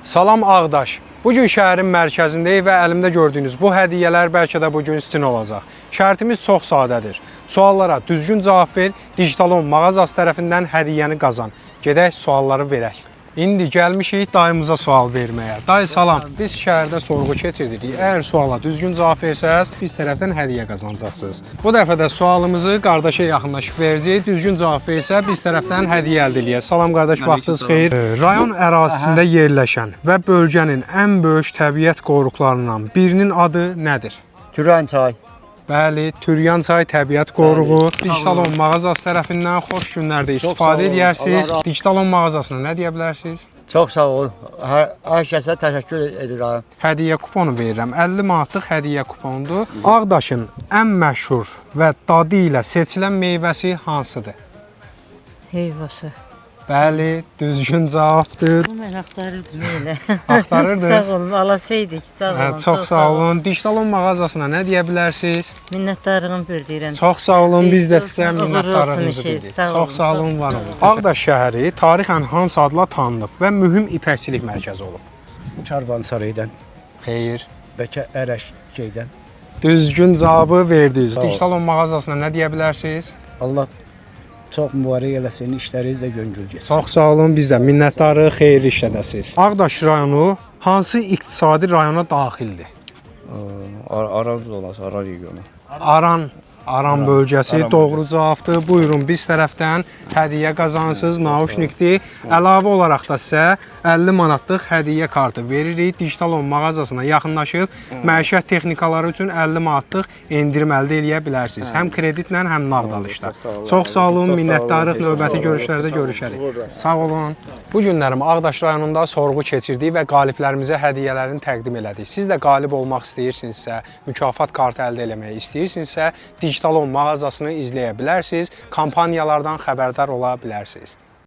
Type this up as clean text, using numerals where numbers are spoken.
Salam Ağdaş. Bugün şəhərin mərkəzindəyik və əlimdə gördüyünüz bu hədiyyələr bəlkə də bugün sizin olacaq. Şərtimiz çox sadədir. Suallara düzgün cavab ver, Digitalon mağazası tərəfindən hədiyyəni qazan. Gedək sualları verək. İndi gəlmişik dayımıza sual verməyə. Dayı salam, biz şəhərdə sorğu keçirdirik. Əgər suala düzgün cavab versəz, biz tərəfdən hədiyyə qazanacaqsınız. Bu dəfə də sualımızı qardaşa yaxınlaşıb verəcəyik. Düzgün cavab versə, biz tərəfdən hədiyyə əldə eləyək. Salam qardaş, vaxtınız xeyir. Rayon ərazisində yerləşən və bölgənin ən böyük təbiət qoruqlarından birinin adı nədir? Türən çay. Bəli, Türyan çay təbiət qoruğu. Digitalon mağazası tərəfindən xoş günlərdə istifadə edərsiniz. Digitalon mağazasına nə deyə bilərsiniz? Çox sağ ol. Hər kəsə təşəkkür edirəm. Hədiyyə kuponu verirəm. 50 manatlıq hədiyyə kuponudur. Ağdaşın ən məşhur və dadı ilə seçilən meyvəsi hansıdır? Heyvası. Bəli, düzgün cavabdır. Mən axtarırdım elə. Axtarırdınız. Sağ olun, alasaydık. Sağ olun. Çox sağ olun. Digitalon mağazasına nə deyə bilərsiniz? Minnətdarlığımı bildirirəm. Çox sağ olun. Biz də sizə minnətdarlığımızı bildiririk. Sağ olun. Çox sağ olun, var olun. Ağdaş şəhəri tarixən hansı adla tanınıb və mühüm ipəkçilik mərkəzi olub? Karvansaraydan, Xeyr. bəlkə Ərəşkeydən. Düzgün cavabı verdiniz. Digitalon mağazasına nə deyə bilərsiniz? Allah çox mübarək eləsin, işləriniz də göngül getsin. Çox sağ olun, biz də minnətdarıq, xeyirli işlədəsiniz. Ağdaş rayonu hansı iqtisadi rayona daxildir? Araz olası, Arar regionu. Aran bölgəsi doğru cavabdır. Buyurun, biz tərəfdən hədiyyə qazanırsınız, nauşnikdir. Əlavə olaraq da sizə 50 manatlıq hədiyyə kartı veririk. Digitalon mağazasına yaxınlaşıb məişət texnikaları üçün 50 manatlıq endirim əldə edə bilərsiniz. Həm kreditlə, həm nağd alışda. Çox sağ olun, minnətdarıq. Növbəti görüşlərdə görüşərik. Sağ olun. Bu günlərim Ağdaş rayonunda sorğu keçirdik və qaliblərimizə hədiyyələrini təqdim elədik. Siz də qalib olmaq istəyirsinizsə, mükafat kartı əldə eləmək istəyirsinizsə, Digitalon mağazasını izləyə bilərsiniz, kampaniyalardan xəbərdar ola bilərsiniz.